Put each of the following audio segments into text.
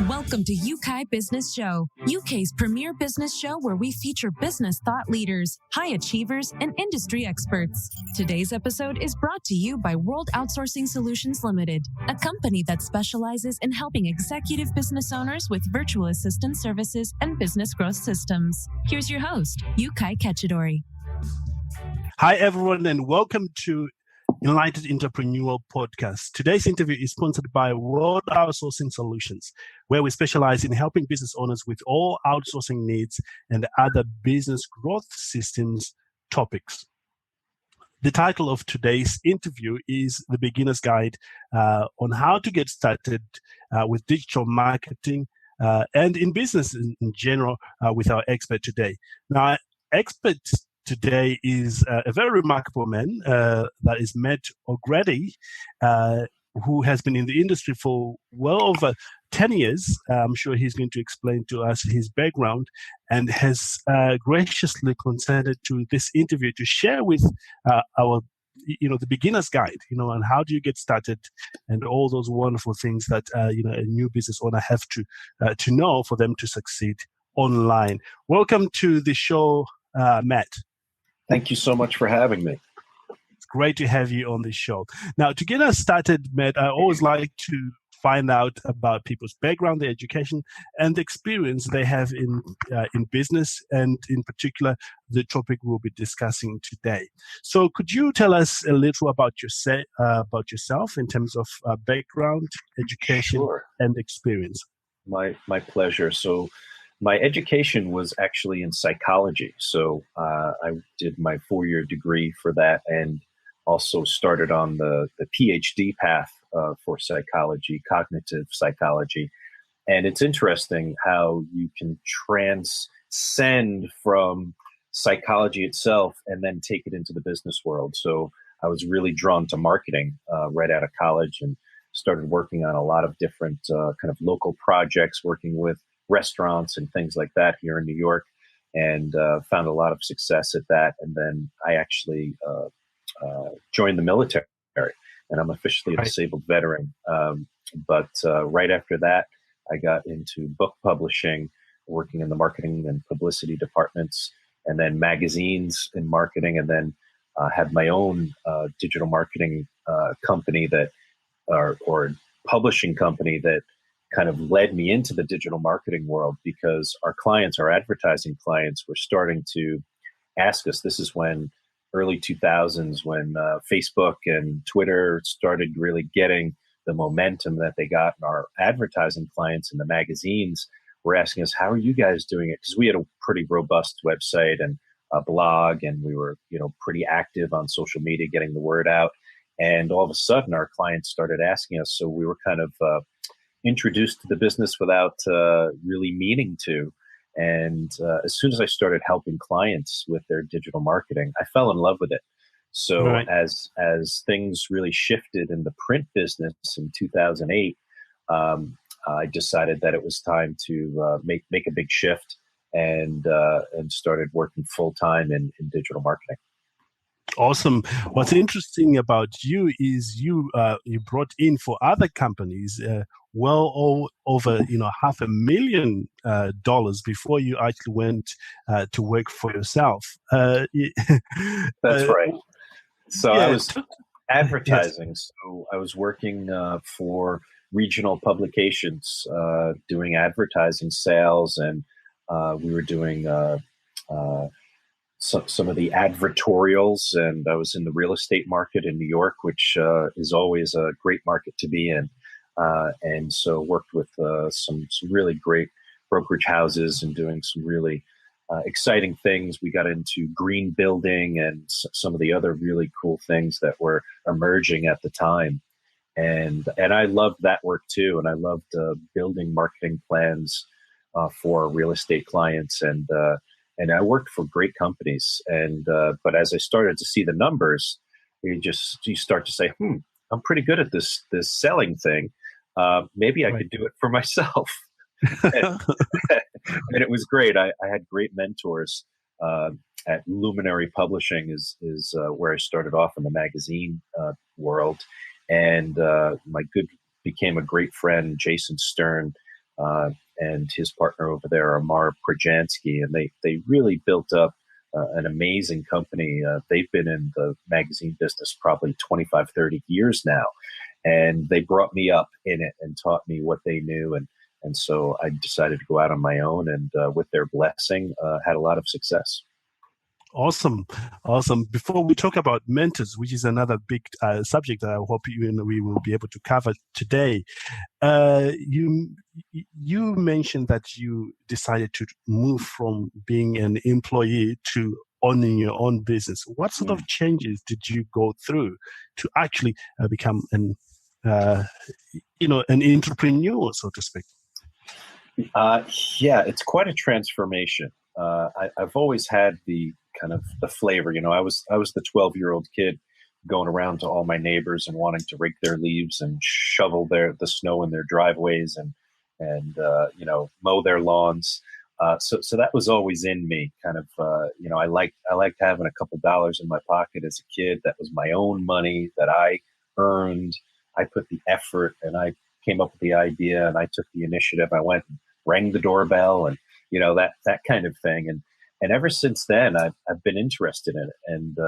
Welcome to Yeukai Business Show, UK's premier business show where we feature business thought leaders, high achievers, and industry experts. Today's episode is brought to you by World Outsourcing Solutions Limited, a company that specializes in helping executive business owners with virtual assistant services and business growth systems. Here's your host, Yeukai Ketchadori. Hi, everyone, and welcome to Enlightened Entrepreneur Podcast. Today's interview is sponsored by World Outsourcing Solutions, where we specialize in helping business owners with all outsourcing needs and other business growth systems topics. The title of today's interview is The Beginner's Guide on how to get started with digital marketing and in business in general with our expert today. Now, our expert today is a very remarkable man that is Matt O'Grady, who has been in the industry for well over 10 years. I'm sure he's going to explain to us his background and has graciously consented to this interview to share with our, the beginner's guide, on how do you get started and all those wonderful things that, a new business owner have to know for them to succeed online. Welcome to the show, Matt. Thank you so much for having me. It's great to have you on the show. Now, to get us started, Matt, I always like to find out about people's background, their education, and the experience they have in business, and in particular, the topic we'll be discussing today. So could you tell us a little about yourself in terms of background, education, Sure. and experience? My pleasure. So my education was actually in psychology. So I did my 4-year degree for that and also started on the PhD path for psychology, cognitive psychology. And it's interesting how you can transcend from psychology itself and then take it into the business world. So I was really drawn to marketing right out of college and started working on a lot of different kind of local projects, working with restaurants and things like that here in New York, and found a lot of success at that. And then I actually joined the military, and I'm officially a disabled veteran. But right after that, I got into book publishing, working in the marketing and publicity departments, and then magazines in marketing, and then had my own digital marketing company or publishing company that kind of led me into the digital marketing world, because our advertising clients were starting to ask us. This is when early 2000s, when Facebook and Twitter started really getting the momentum that they got, and our advertising clients and the magazines were asking us, how are you guys doing it? Because we had a pretty robust website and a blog, and we were, pretty active on social media, getting the word out. And all of a sudden our clients started asking us. So we were kind of introduced to the business without really meaning to. And as soon as I started helping clients with their digital marketing, I fell in love with it. So as things really shifted in the print business in 2008, I decided that it was time to make a big shift and started working full time in digital marketing. Awesome. What's interesting about you is you brought in for other companies over $500,000 before you actually went to work for yourself. That's right. So yeah, I was advertising. Yes. So I was working for regional publications, doing advertising sales, and we were doing some of the advertorials, and I was in the real estate market in New York, which is always a great market to be in. And so worked with some really great brokerage houses and doing some really exciting things. We got into green building and some of the other really cool things that were emerging at the time. And I loved that work too. And I loved building marketing plans for real estate clients. And I worked for great companies. But as I started to see the numbers, you start to say, I'm pretty good at this selling thing. Maybe I could do it for myself. and it was great. I had great mentors at Luminary Publishing is where I started off in the magazine world. And became a great friend, Jason Stern, and his partner over there, Amar Prajansky, and they really built up an amazing company. They've been in the magazine business probably 25, 30 years now, and they brought me up in it and taught me what they knew, and so I decided to go out on my own, and with their blessing, had a lot of success. Awesome. Before we talk about mentors, which is another big subject that I hope we will be able to cover today, you mentioned that you decided to move from being an employee to owning your own business. What sort of changes did you go through to actually become an entrepreneur, so to speak? Yeah, it's quite a transformation. I've always had the kind of the flavor, I was the 12-year-old kid going around to all my neighbors and wanting to rake their leaves and shovel the snow in their driveways and mow their lawns. So that was always in me. Kind of, I liked having a couple dollars in my pocket as a kid. That was my own money that I earned. I put the effort, and I came up with the idea, and I took the initiative. I went and rang the doorbell, and that kind of thing. And ever since then, I've been interested in it. And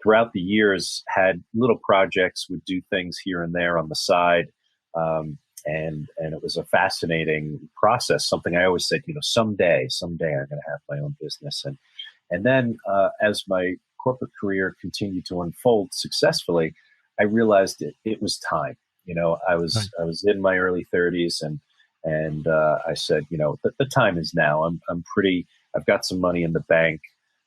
throughout the years, had little projects, would do things here and there on the side. And it was a fascinating process, something I always said, someday I'm going to have my own business. And then as my corporate career continued to unfold successfully, I realized it was time. I was in my early 30s, and I said, the time is now. I've got some money in the bank.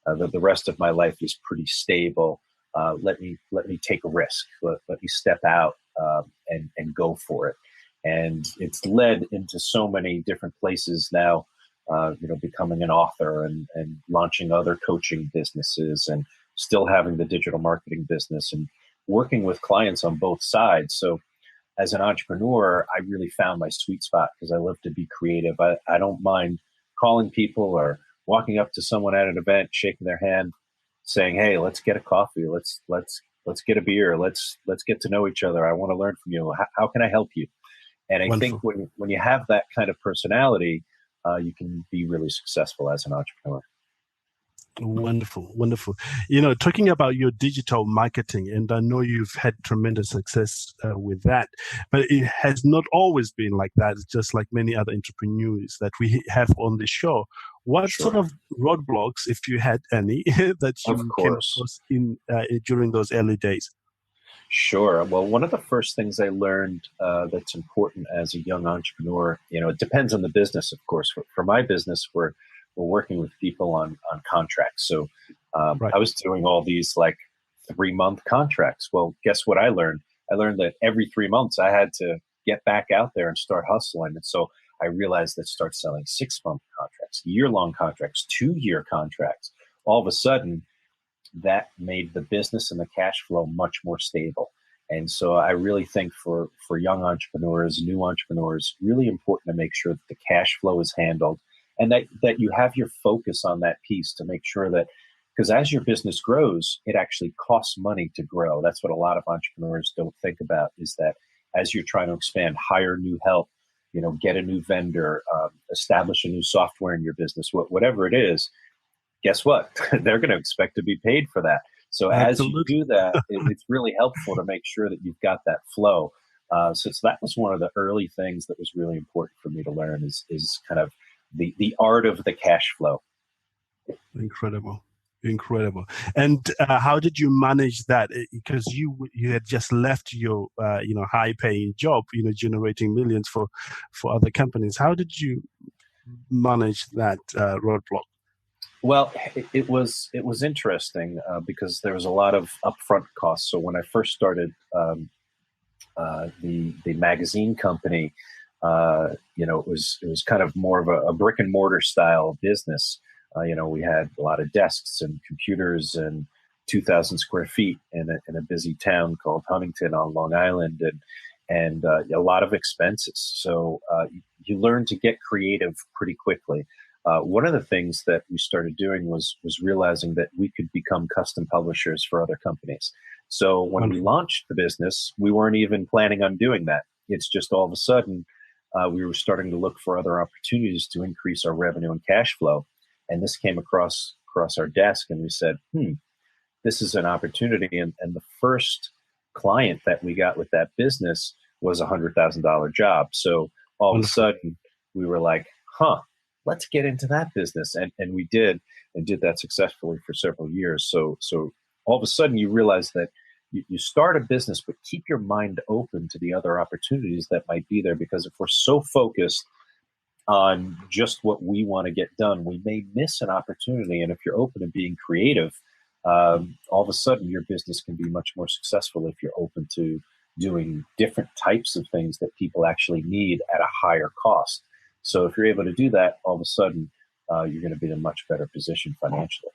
The rest of my life is pretty stable. Let me take a risk. Let me step out and go for it. And it's led into so many different places now. Becoming an author and launching other coaching businesses, and still having the digital marketing business, and working with clients on both sides. So as an entrepreneur, I really found my sweet spot because I love to be creative. I don't mind calling people or walking up to someone at an event, shaking their hand, saying, "Hey, let's get a coffee. Let's get a beer. Let's get to know each other. I want to learn from you. How can I help you?" And I Wonderful. think when you have that kind of personality, you can be really successful as an entrepreneur. Wonderful. Talking about your digital marketing, and I know you've had tremendous success with that, but it has not always been like that. It's just like many other entrepreneurs that we have on the show. What sort of roadblocks, if you had any, that you came across during those early days? Sure. Well, one of the first things I learned that's important as a young entrepreneur, it depends on the business, of course. For my business, we're working with people on contracts. So I was doing all these like 3-month contracts. Well, guess what I learned? I learned that every 3 months I had to get back out there and start hustling. And so I realized that start selling 6-month contracts, year-long contracts, 2-year contracts. All of a sudden, that made the business and the cash flow much more stable. And so I really think for young entrepreneurs, new entrepreneurs, really important to make sure that the cash flow is handled, and that you have your focus on that piece to make sure that, because as your business grows, it actually costs money to grow. That's what a lot of entrepreneurs don't think about, is that as you're trying to expand, hire new help, get a new vendor, establish a new software in your business, whatever it is, guess what? They're going to expect to be paid for that. So Absolutely. As you do that, it's really helpful to make sure that you've got that flow. So that was one of the early things that was really important for me to learn is kind of the art of the cash flow. Incredible. And how did you manage that? Because you had just left your high-paying job, generating millions for other companies. How did you manage that roadblock? Well, it was interesting because there was a lot of upfront costs. So when I first started the magazine company, it was kind of more of a brick and mortar style business. We had a lot of desks and computers and 2,000 square feet in a busy town called Huntington on Long Island, and a lot of expenses. So you learn to get creative pretty quickly. One of the things that we started doing was realizing that we could become custom publishers for other companies. So when we launched the business, we weren't even planning on doing that. It's just all of a sudden, we were starting to look for other opportunities to increase our revenue and cash flow. And this came across our desk, and we said, this is an opportunity. And the first client that we got with that business was a $100,000 job. So all of a sudden we were like, let's get into that business. And we did, and did that successfully for several years. So all of a sudden you realize that you start a business, but keep your mind open to the other opportunities that might be there. Because if we're so focused on just what we want to get done, we may miss an opportunity. And if you're open to being creative, all of a sudden your business can be much more successful if you're open to doing different types of things that people actually need at a higher cost. So if you're able to do that, all of a sudden you're going to be in a much better position financially.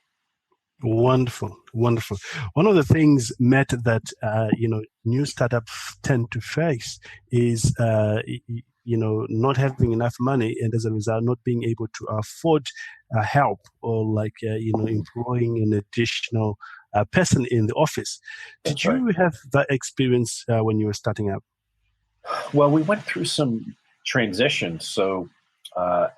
Wonderful. One of the things, Matt, that new startups tend to face is not having enough money, and as a result, not being able to afford help, or employing an additional person in the office. Did you have that experience when you were starting up? Well, we went through some transitions. So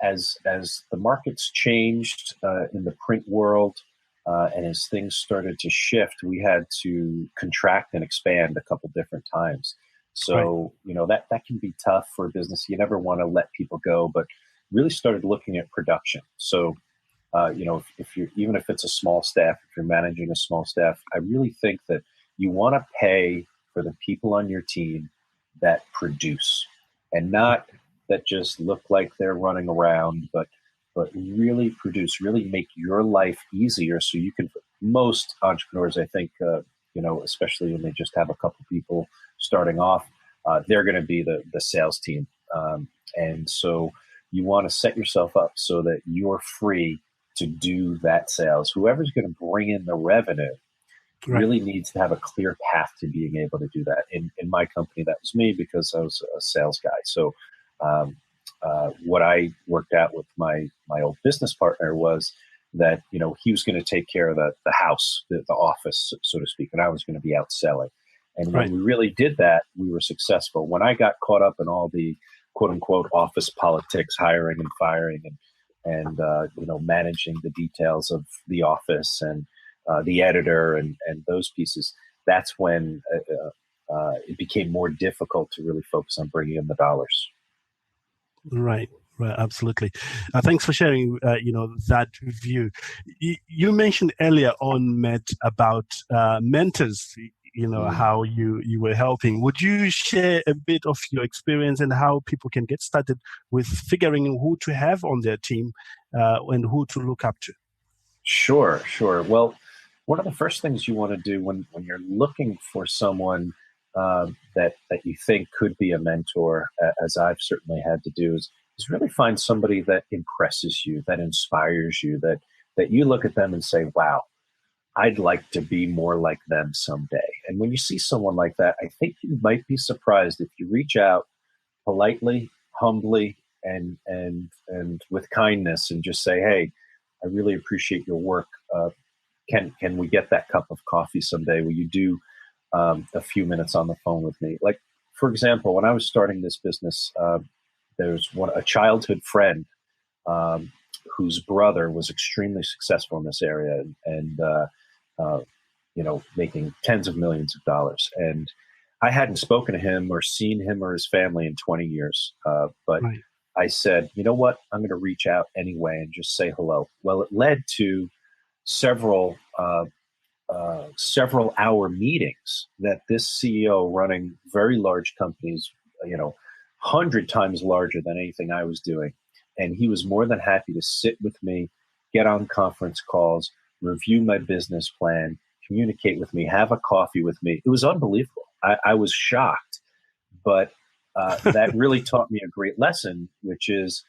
as the markets changed in the print world, and as things started to shift, we had to contract and expand a couple different times. So, that can be tough for a business. You never want to let people go, but really started looking at production. So, even if it's a small staff, if you're managing a small staff, I really think that you want to pay for the people on your team that produce, and not that just look like they're running around, but really produce, really make your life easier. So you can, most entrepreneurs, I think, especially when they just have a couple people starting off, they're going to be the sales team. And so you want to set yourself up so that you're free to do that sales. Whoever's going to bring in the revenue really needs to have a clear path to being able to do that. In my company, that was me, because I was a sales guy. So what I worked out with my old business partner was that, he was going to take care of the house, the office, so to speak, and I was going to be out selling. And when we really did that, we were successful. When I got caught up in all the quote unquote office politics, hiring and firing, and managing the details of the office and the editor and those pieces, that's when it became more difficult to really focus on bringing in the dollars. Right, absolutely. Thanks for sharing, that view. You mentioned earlier on, Matt, about mentors, how you were helping. Would you share a bit of your experience and how people can get started with figuring who to have on their team and who to look up to? Sure. Well, one of the first things you want to do when you're looking for someone that you think could be a mentor, as I've certainly had to do, is really find somebody that impresses you, that inspires you, that you look at them and say, wow, I'd like to be more like them someday. And when you see someone like that, I think you might be surprised if you reach out politely, humbly, and with kindness, and just say, hey, I really appreciate your work. Can we get that cup of coffee someday? Will you do a few minutes on the phone with me? Like, for example, when I was starting this business, there's a childhood friend whose brother was extremely successful in this area and making tens of millions of dollars. And I hadn't spoken to him or seen him or his family in 20 years. But I said, you know what? I'm going to reach out anyway and just say hello. Well, it led to several hour meetings that this CEO, running very large companies, 100 times larger than anything I was doing. And he was more than happy to sit with me, get on conference calls, review my business plan, communicate with me, have a coffee with me. It was unbelievable. I was shocked, but that really taught me a great lesson, which is,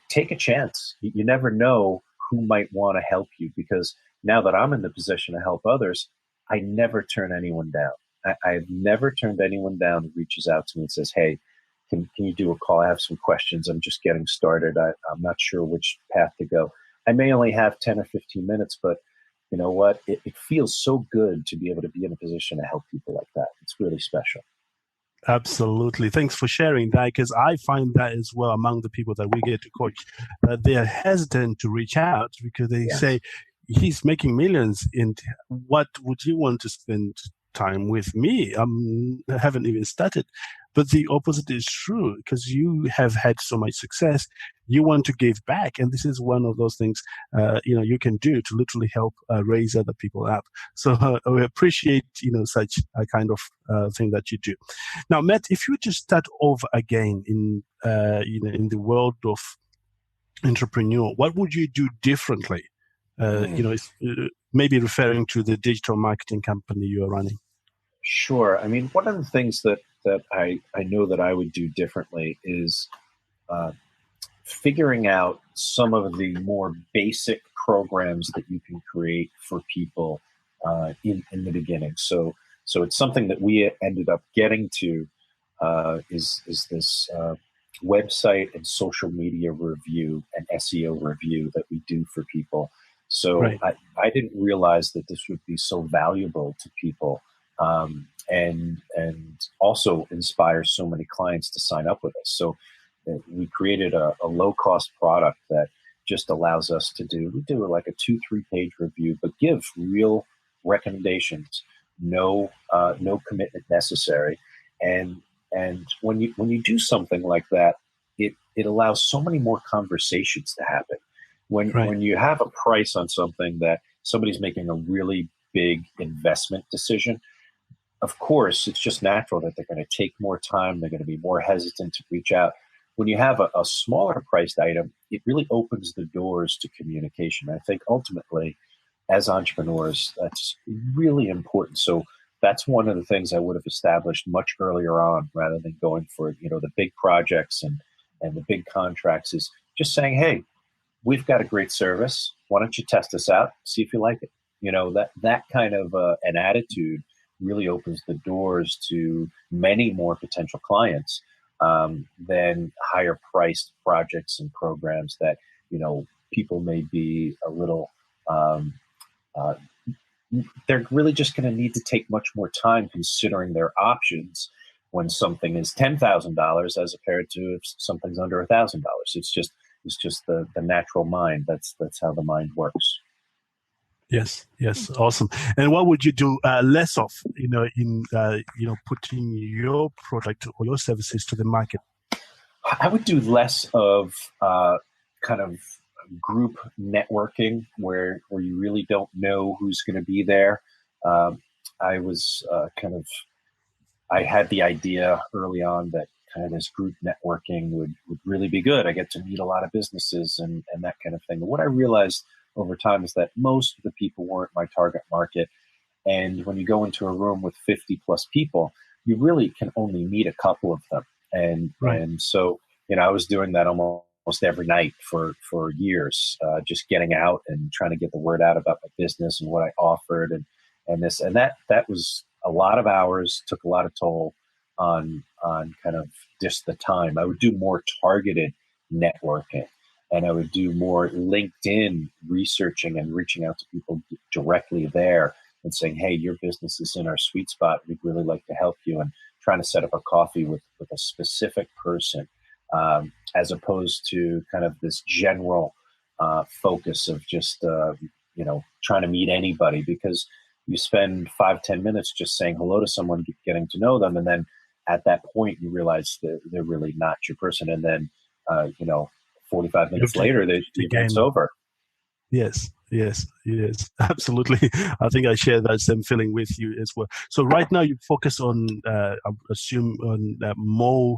take a chance. You never know who might want to help you, because now that I'm in the position to help others, I never turn anyone down. I've never turned anyone down who reaches out to me and says, hey, can you do a call? I have some questions. I'm just getting started. I'm not sure which path to go. I may only have 10 or 15 minutes, but you know what? It feels so good to be able to be in a position to help people like that. It's really special. Absolutely. Thanks for sharing that, because I find that as well among the people that we get to coach, that they are hesitant to reach out because they Yes. say, he's making millions, and what would you want to spend time with me? I haven't even started. But the opposite is true, because you have had so much success. You want to give back. And this is one of those things, you can do to literally help raise other people up. So we appreciate, such a kind of thing that you do. Now, Matt, if you just start over again in the world of entrepreneur, what would you do differently? Maybe referring to the digital marketing company you are running. Sure. I mean, one of the things that I know that I would do differently is figuring out some of the more basic programs that you can create for people in the beginning. So it's something that we ended up getting to is this website and social media review and SEO review that we do for people. So Right. I didn't realize that this would be so valuable to people, and also inspire so many clients to sign up with us. So we created a low-cost product that just allows us to do like a 2-3 page review, but give real recommendations, no commitment necessary. And when you do something like that, it allows so many more conversations to happen. When you have a price on something that somebody's making a really big investment decision, of course, it's just natural that they're going to take more time. They're going to be more hesitant to reach out. When you have a smaller priced item, it really opens the doors to communication. I think ultimately, as entrepreneurs, that's really important. So that's one of the things I would have established much earlier on, rather than going for the big projects and the big contracts. Is just saying, hey, we've got a great service. Why don't you test us out? See if you like it. That kind of an attitude really opens the doors to many more potential clients than higher priced projects and programs that people may be a little. They're really just going to need to take much more time considering their options when something is $10,000 as compared to if something's under $1,000. It's just the natural mind. That's how the mind works. Yes, awesome. And what would you do less of, in putting your product or your services to the market? I would do less of kind of group networking where you really don't know who's going to be there. I was I had the idea early on that kind of this group networking would really be good. I get to meet a lot of businesses and that kind of thing. And what I realized over time is that most of the people weren't my target market. And when you go into a room with 50 plus people, you really can only meet a couple of them. And so, I was doing that almost every night for years, just getting out and trying to get the word out about my business and what I offered and this and that. That was a lot of hours, took a lot of toll on kind of just the time. I would do more targeted networking, and I would do more LinkedIn researching and reaching out to people directly there and saying, hey, your business is in our sweet spot. We'd really like to help you, and trying to set up a coffee with a specific person, as opposed to kind of this general focus of just, trying to meet anybody, because you spend 5-10 minutes just saying hello to someone, getting to know them. And then at that point, you realize that they're really not your person. And then, 45 minutes later, the event's over. Yes, absolutely. I think I share that same feeling with you as well. So right now you focus on, I assume, on more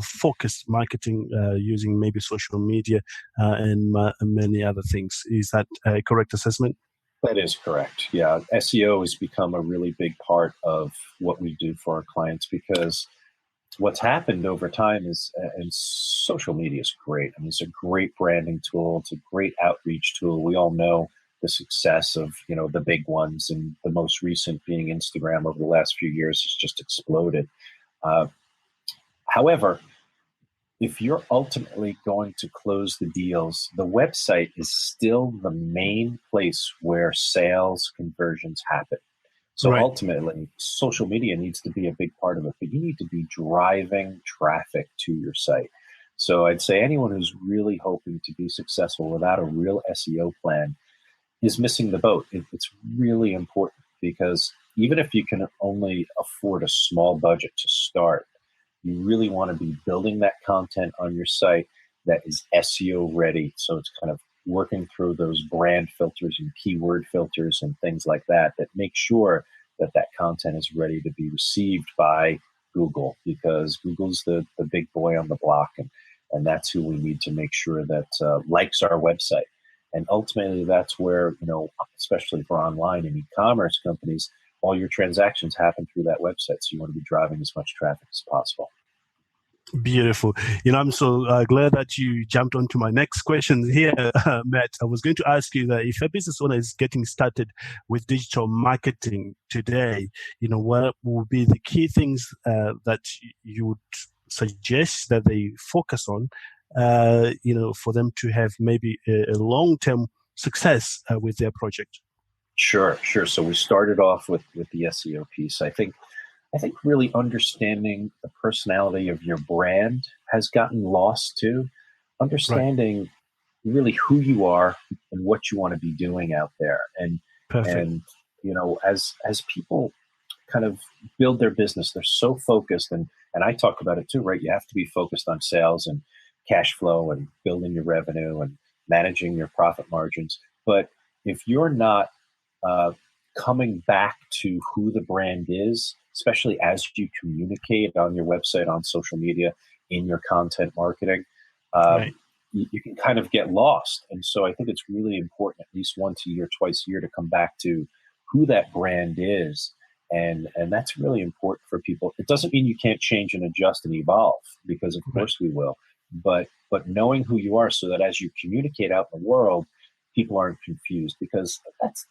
focused marketing using maybe social media and many other things. Is that a correct assessment? That is correct. Yeah. SEO has become a really big part of what we do for our clients, because what's happened over time is, and social media is great. I mean, it's a great branding tool. It's a great outreach tool. We all know the success of, the big ones, and the most recent being Instagram over the last few years has just exploded. However, if you're ultimately going to close the deals, the website is still the main place where sales conversions happen. So Right. ultimately, social media needs to be a big part of it, but you need to be driving traffic to your site. So I'd say anyone who's really hoping to be successful without a real SEO plan is missing the boat. It's really important because even if you can only afford a small budget to start, you really want to be building that content on your site that is SEO ready. So it's kind of working through those brand filters and keyword filters and things like that make sure that that content is ready to be received by Google, because Google's the big boy on the block, and that's who we need to make sure that likes our website. And ultimately, that's where, especially for online and e-commerce companies, all your transactions happen through that website. So you want to be driving as much traffic as possible. Beautiful. I'm so glad that you jumped onto my next question here, Matt. I was going to ask you that if a business owner is getting started with digital marketing today, what would be the key things that you would suggest that they focus on, for them to have maybe a long-term success with their project? Sure. So we started off with the SEO piece. I think really understanding the personality of your brand has gotten lost too. Understanding really who you are and what you want to be doing out there. Perfect. And as people kind of build their business, they're so focused, and I talk about it too, right? You have to be focused on sales and cash flow and building your revenue and managing your profit margins. But if you're not coming back to who the brand is, especially as you communicate on your website, on social media, in your content marketing, you can kind of get lost. And so I think it's really important, at least once a year, twice a year, to come back to who that brand is. And that's really important for people. It doesn't mean you can't change and adjust and evolve, because of course we will. But knowing who you are, so that as you communicate out in the world, people aren't confused, because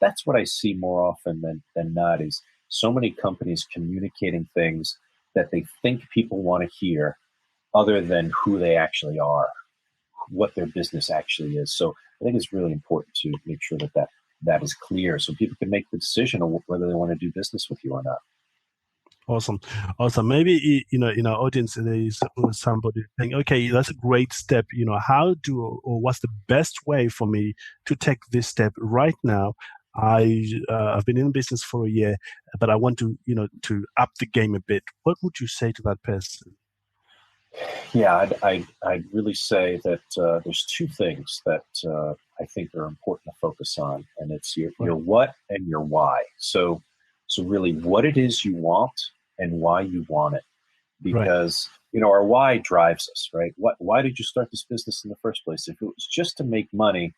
that's what I see more often than not, is so many companies communicating things that they think people want to hear, other than who they actually are, what their business actually is. So I think it's really important to make sure that is clear, so people can make the decision of whether they want to do business with you or not. Awesome. Maybe, in our audience, there is somebody saying, okay, that's a great step. What's the best way for me to take this step right now? I've been in business for a year, but I want to, to up the game a bit. What would you say to that person? Yeah, I'd really say that there's two things that I think are important to focus on, and it's your what and your why. So really, what it is you want and why you want it, because our why drives us, right? Why did you start this business in the first place? If it was just to make money,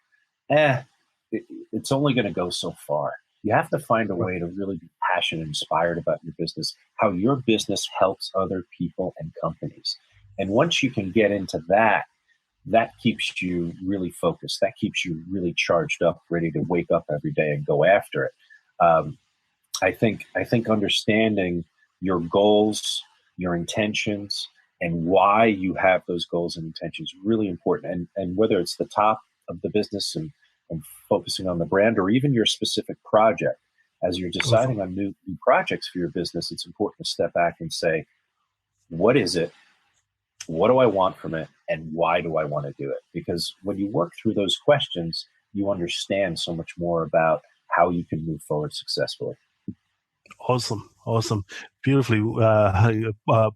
it's only going to go so far. You have to find a way to really be passionate and inspired about your business, how your business helps other people and companies. And once you can get into that keeps you really focused. That keeps you really charged up, ready to wake up every day and go after it. I think understanding your goals, your intentions, and why you have those goals and intentions is really important. And whether it's the top of the business and focusing on the brand, or even your specific project, as you're deciding on new projects for your business, it's important to step back and say, what is it? What do I want from it? And why do I want to do it? Because when you work through those questions, you understand so much more about how you can move forward successfully. Awesome. Beautifully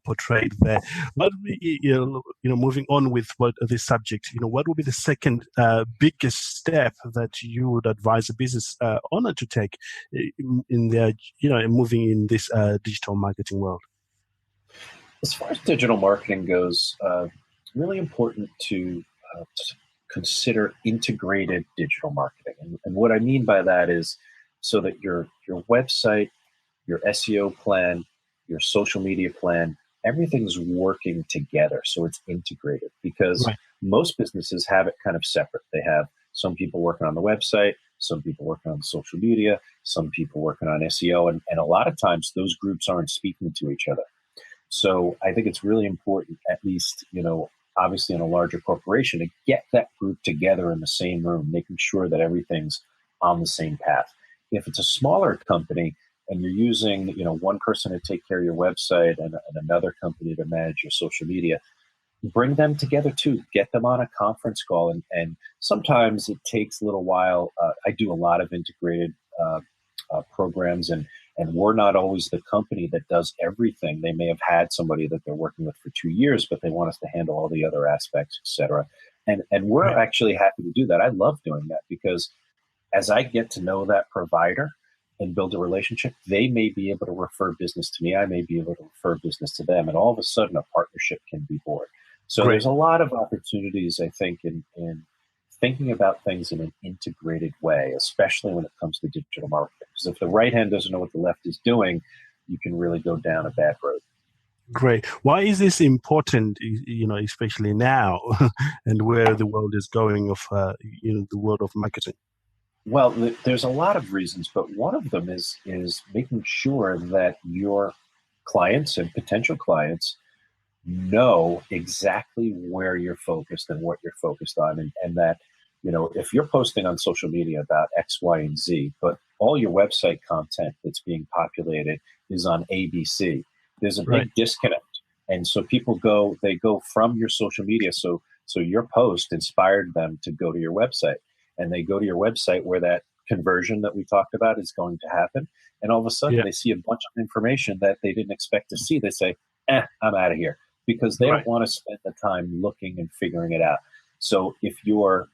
portrayed there. But moving on with this subject, what would be the second biggest step that you would advise a business owner to take in their, moving in this digital marketing world? As far as digital marketing goes, really important to consider integrated digital marketing. And what I mean by that is so that your website, your SEO plan, your social media plan, everything's working together. So it's integrated, because most businesses have it kind of separate. They have some people working on the website, some people working on social media, some people working on SEO. And a lot of times those groups aren't speaking to each other. So I think it's really important, at least, obviously in a larger corporation, to get that group together in the same room, making sure that everything's on the same path. If it's a smaller company, and you're using, one person to take care of your website and another company to manage your social media, bring them together too. Get them on a conference call. And sometimes it takes a little while. I do a lot of integrated programs, and we're not always the company that does everything. They may have had somebody that they're working with for 2 years, but they want us to handle all the other aspects, et cetera. And we're actually happy to do that. I love doing that because as I get to know that provider and build a relationship, they may be able to refer business to me. I may be able to refer business to them. And all of a sudden, a partnership can be born. So there's a lot of opportunities, I think, in thinking about things in an integrated way, especially when it comes to digital marketing. Because if the right hand doesn't know what the left is doing, you can really go down a bad road. Great. Why is this important, especially now and where the world is going of, the world of marketing? Well, there's a lot of reasons, but one of them is making sure that your clients and potential clients know exactly where you're focused and what you're focused on. And that, if you're posting on social media about X, Y, and Z, but all your website content that's being populated is on ABC, there's a big disconnect. And so people go from your social media. So your post inspired them to go to your website, and they go to your website where that conversion that we talked about is going to happen. And all of a sudden they see a bunch of information that they didn't expect to see. They say, I'm out of here, because they don't want to spend the time looking and figuring it out. So if your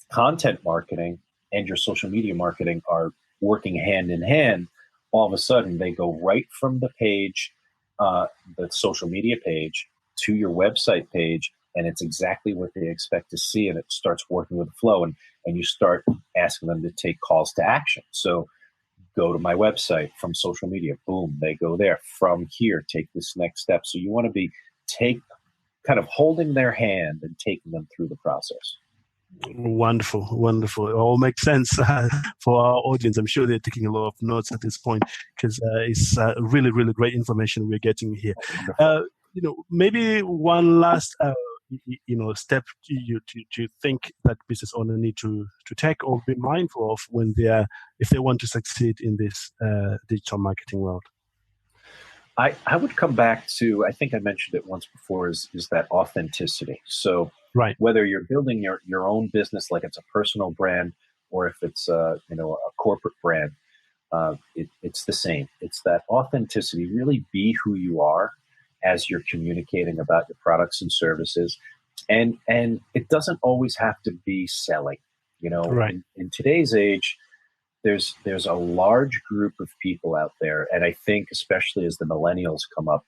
content marketing and your social media marketing are working hand in hand, all of a sudden they go right from the page, the social media page, to your website page, and it's exactly what they expect to see, and it starts working with the flow, and you start asking them to take calls to action. So go to my website from social media, boom, they go there. From here, take this next step. So you want to be kind of holding their hand and taking them through the process. Wonderful. It all makes sense for our audience. I'm sure they're taking a lot of notes at this point, because it's really, really great information we're getting here. Maybe one last step you think that business owner need to take or be mindful of when if they want to succeed in this digital marketing world? I would come back to, I think I mentioned it once before, is that authenticity. So whether you're building your own business, like it's a personal brand, or if it's a corporate brand, it's the same. It's that authenticity. Really be who you are as you're communicating about your products and services. And it doesn't always have to be selling. In today's age, there's a large group of people out there, and I think especially as the millennials come up,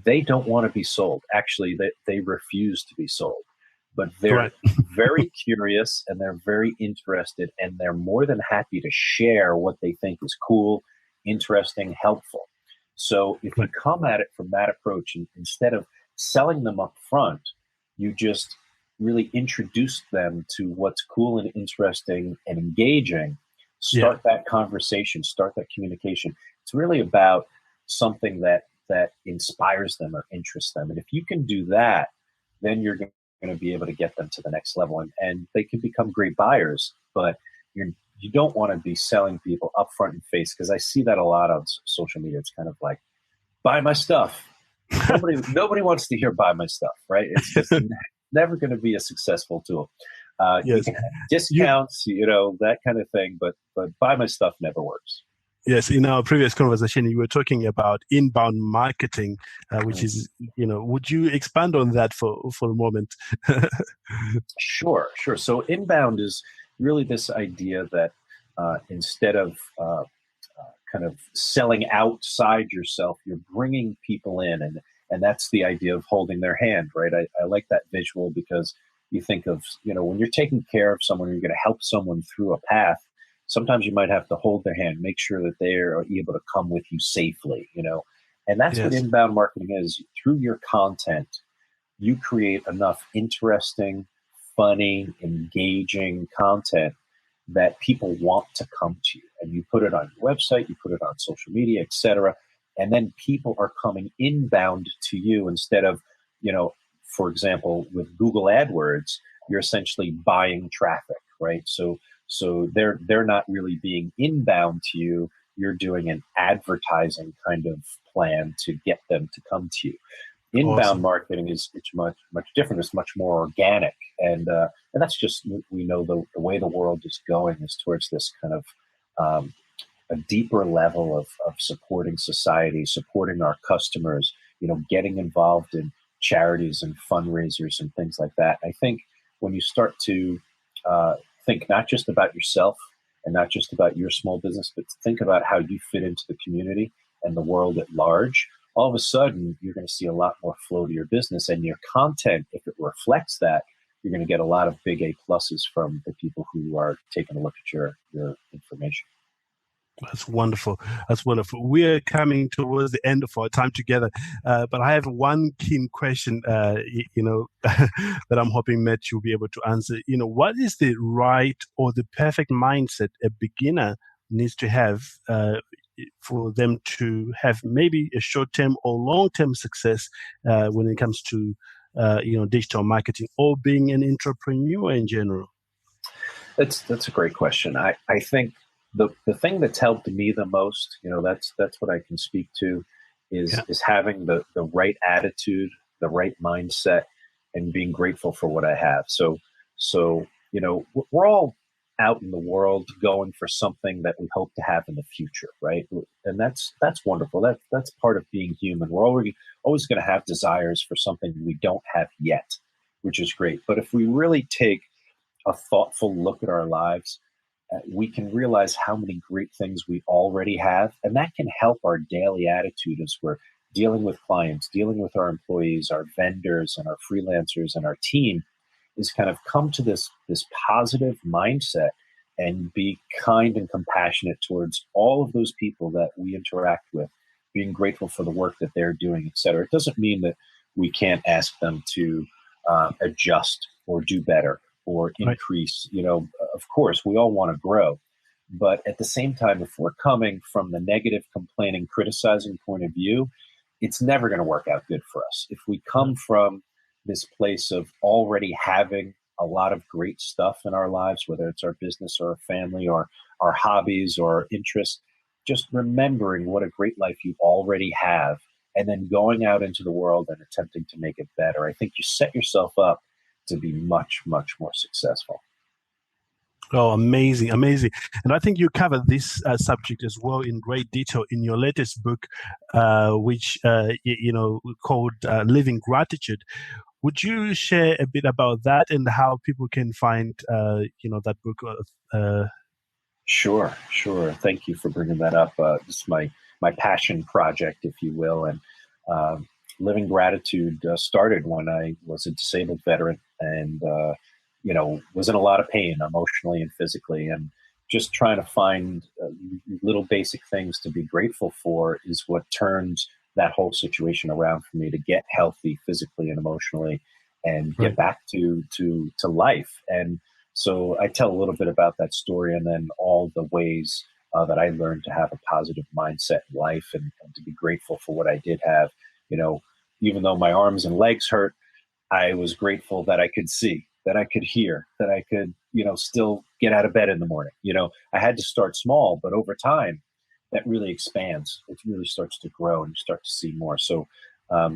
they don't want to be sold. Actually, they refuse to be sold, but they're very curious, and they're very interested, and they're more than happy to share what they think is cool, interesting, helpful. So if you come at it from that approach, and instead of selling them up front, you just really introduce them to what's cool and interesting and engaging. Start that conversation, start that communication. It's really about something that inspires them or interests them. And if you can do that, then you're going to be able to get them to the next level, and they can become great buyers. But you don't want to be selling people up front and face, because I see that a lot on social media. It's kind of like, buy my stuff. Nobody wants to hear buy my stuff, right? It's just never going to be a successful tool. You can have discounts, that kind of thing, but buy my stuff never works. Yes, in our previous conversation, you were talking about inbound marketing, which is, would you expand on that for a moment? Sure. So inbound is really this idea that instead of kind of selling outside yourself, you're bringing people in, and that's the idea of holding their hand, right? I like that visual, because you think of, when you're taking care of someone, you're going to help someone through a path. Sometimes you might have to hold their hand, make sure that they are able to come with you safely, and that's what inbound marketing is. Through your content, you create enough interesting, funny, engaging content that people want to come to you, and you put it on your website, you put it on social media, etc. And then people are coming inbound to you instead of, for example, with Google AdWords, you're essentially buying traffic, right? So they're not really being inbound to you. you're doing an advertising kind of plan to get them to come to you. Inbound Awesome. marketing is much different. It's much more organic, and that's just, we know the way the world is going is towards this kind of a deeper level of supporting society, supporting our customers. Getting involved in charities and fundraisers and things like that. I think when you start to think not just about yourself and not just about your small business, but think about how you fit into the community and the world at large, all of a sudden you're going to see a lot more flow to your business, and your content, if it reflects that, you're going to get a lot of big A pluses from the people who are taking a look at your information. That's wonderful. That's wonderful. We're coming towards the end of our time together, but I have one keen question, that I'm hoping Matt you'll be able to answer. What is the right or the perfect mindset a beginner needs to have for them to have maybe a short-term or long-term success when it comes to digital marketing or being an entrepreneur in general? That's a great question. I think the thing that's helped me the most, that's what I can speak to, is having the right attitude, the right mindset, and being grateful for what I have. So we're all out in the world going for something that we hope to have in the future, right? And that's wonderful. That's part of being human. We're always going to have desires for something we don't have yet, which is great. But if we really take a thoughtful look at our lives, we can realize how many great things we already have, and that can help our daily attitude as we're dealing with clients, dealing with our employees, our vendors, and our freelancers, and our team, is kind of come to this positive mindset and be kind and compassionate towards all of those people that we interact with, being grateful for the work that they're doing, et cetera. It doesn't mean that we can't ask them to adjust or do better or increase. Of course, we all want to grow. But at the same time, if we're coming from the negative, complaining, criticizing point of view, it's never going to work out good for us. If we come from this place of already having a lot of great stuff in our lives, whether it's our business or our family or our hobbies or interests, just remembering what a great life you already have and then going out into the world and attempting to make it better, I think you set yourself up to be much, much more successful. Oh, amazing, amazing. And I think you covered this subject as well in great detail in your latest book, which, called Living Gratitude. Would you share a bit about that and how people can find, that book? Sure. Thank you for bringing that up. This is my passion project, if you will. And Living Gratitude started when I was a disabled veteran and, was in a lot of pain emotionally and physically. And just trying to find little basic things to be grateful for is what turned that whole situation around for me to get healthy physically and emotionally and get back to life. And so I tell a little bit about that story and then all the ways that I learned to have a positive mindset in life and to be grateful for what I did have. Even though my arms and legs hurt, I was grateful that I could see, that I could hear, that I could, still get out of bed in the morning. I had to start small, but over time that really expands. It really starts to grow and you start to see more. So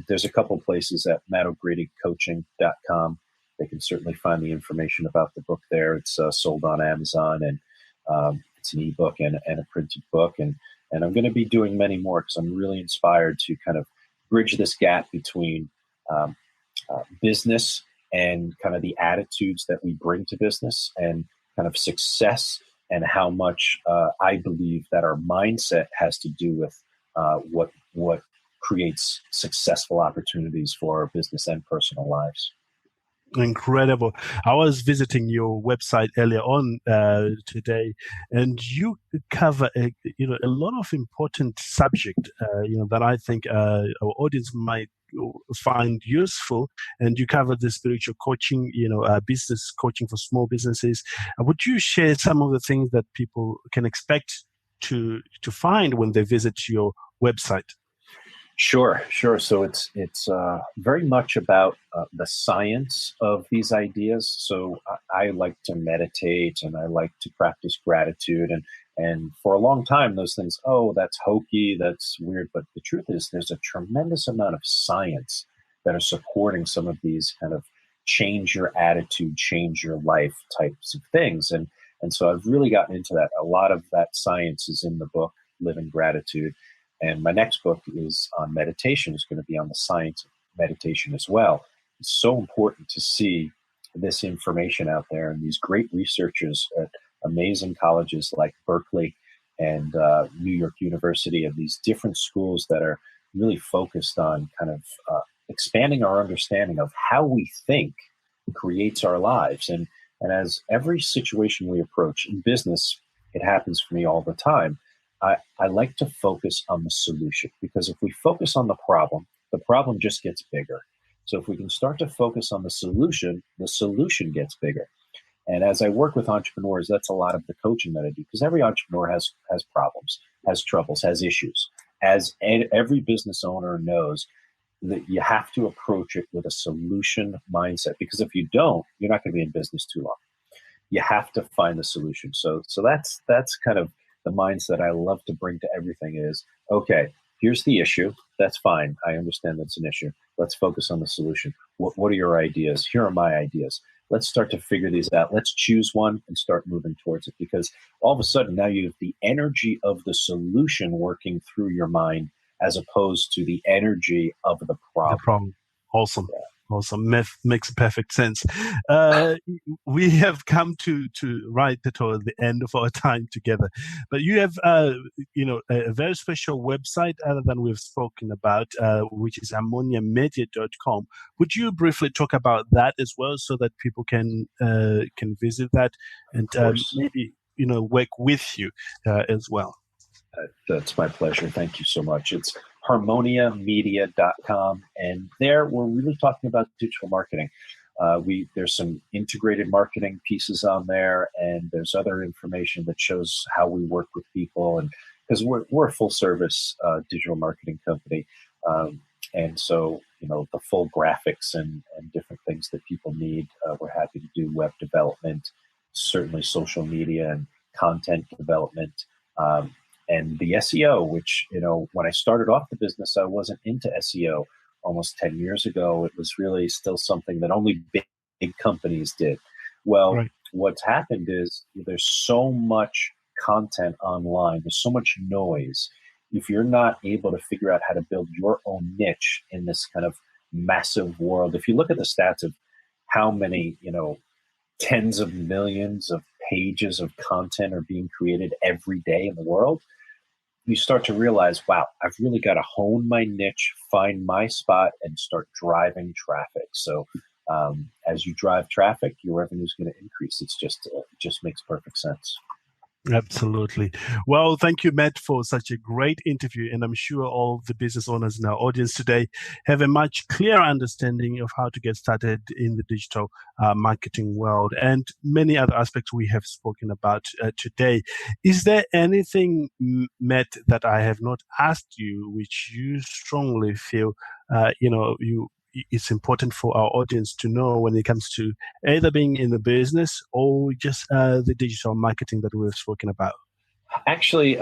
there's a couple places at mattogradycoaching.com. They can certainly find the information about the book there. It's sold on Amazon and it's an ebook and a printed book. And I'm going to be doing many more because I'm really inspired to kind of bridge this gap between business and kind of the attitudes that we bring to business and kind of success and how much I believe that our mindset has to do with what creates successful opportunities for our business and personal lives. Incredible. I was visiting your website earlier on today, and you cover a lot of important subject that I think our audience might find useful. And you cover the spiritual coaching, business coaching for small businesses. Would you share some of the things that people can expect to find when they visit your website? Sure. So it's very much about the science of these ideas. So I like to meditate and I like to practice gratitude And for a long time, those things, oh, that's hokey, that's weird. But the truth is, there's a tremendous amount of science that are supporting some of these kind of change your attitude, change your life types of things. And so I've really gotten into that. A lot of that science is in the book, Live in Gratitude. And my next book is on meditation. It's going to be on the science of meditation as well. It's so important to see this information out there, and these great researchers at amazing colleges like Berkeley and New York University, and these different schools that are really focused on kind of expanding our understanding of how we think creates our lives. And as every situation we approach in business, it happens for me all the time. I like to focus on the solution, because if we focus on the problem just gets bigger. So if we can start to focus on the solution gets bigger. And as I work with entrepreneurs, that's a lot of the coaching that I do, because every entrepreneur has problems, has troubles, has issues. As every business owner knows, that you have to approach it with a solution mindset, because if you don't, you're not going to be in business too long. You have to find the solution. So that's kind of the mindset I love to bring to everything is, okay, here's the issue. That's fine. I understand that's an issue. Let's focus on the solution. What are your ideas? Here are my ideas. Let's start to figure these out. Let's choose one and start moving towards it, because all of a sudden now you have the energy of the solution working through your mind as opposed to the energy of the problem. The problem. Awesome. Yeah. Awesome. Makes perfect sense. We have come to right toward the end of our time together, but you have, a very special website other than we've spoken about, which is ammoniamedia.com. Would you briefly talk about that as well, so that people can visit that and maybe, work with you as well? That's my pleasure. Thank you so much. It's harmoniamedia.com. And there we're really talking about digital marketing. There's some integrated marketing pieces on there, and there's other information that shows how we work with people. And because we're a full service digital marketing company. And so, the full graphics and different things that people need, we're happy to do web development, certainly social media and content development. And the SEO, which, when I started off the business, I wasn't into SEO almost 10 years ago. It was really still something that only big companies did. Well, right. What's happened is there's so much content online. There's so much noise. If you're not able to figure out how to build your own niche in this kind of massive world, if you look at the stats of how many, tens of millions of pages of content are being created every day in the world, you start to realize, wow, I've really got to hone my niche, find my spot, and start driving traffic. So as you drive traffic, your revenue is going to increase. It just makes perfect sense. Absolutely. Well, thank you, Matt, for such a great interview. And I'm sure all the business owners in our audience today have a much clearer understanding of how to get started in the digital marketing world and many other aspects we have spoken about today. Is there anything, Matt, that I have not asked you, which you strongly feel, it's important for our audience to know when it comes to either being in the business or just the digital marketing that we've spoken about? Actually,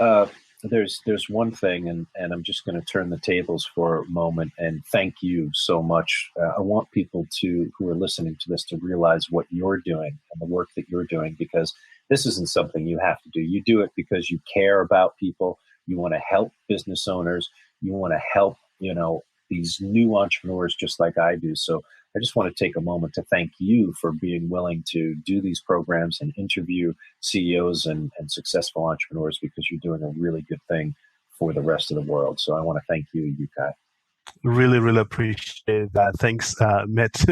there's one thing, and I'm just going to turn the tables for a moment and thank you so much. I want people who are listening to this to realize what you're doing and the work that you're doing, because this isn't something you have to do. You do it because you care about people. You want to help business owners. You want to help, these new entrepreneurs just like I do. So I just want to take a moment to thank you for being willing to do these programs and interview CEOs and successful entrepreneurs, because you're doing a really good thing for the rest of the world. So I want to thank you, Yeukai. Really, really appreciate that. Thanks, Matt.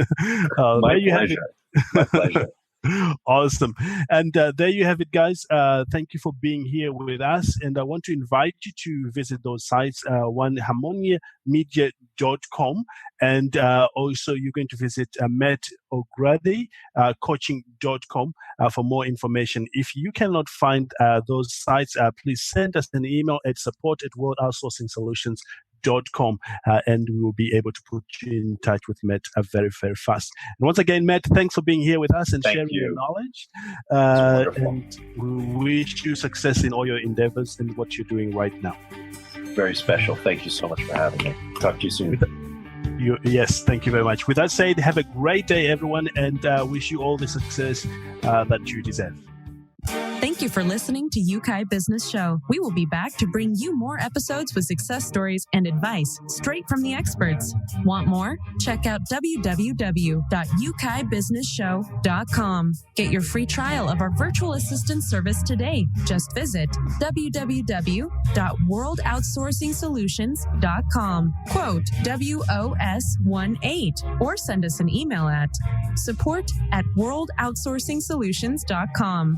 My pleasure. My pleasure. Awesome. And there you have it, guys. Thank you for being here with us. And I want to invite you to visit those sites, one harmoniamedia.com. And also you're going to visit Matt O'Grady, coaching.com for more information. If you cannot find those sites, please send us an email at support@worldoutsourcingsolutions.com. met.com, and we will be able to put you in touch with Met very, very fast. And once again, Met, thanks for being here with us and sharing your knowledge. And we wish you success in all your endeavors and what you're doing right now. Very special. Thank you so much for having me. Talk to you soon. Yes, thank you very much. With that said, have a great day, everyone, and wish you all the success that you deserve. Thank you for listening to Yeukai Business Show. We will be back to bring you more episodes with success stories and advice straight from the experts. Want more? Check out www.yeukaibusinessshow.com. Get your free trial of our virtual assistant service today. Just visit www.worldoutsourcingsolutions.com. Quote WOS18 or send us an email at support@worldoutsourcingsolutions.com.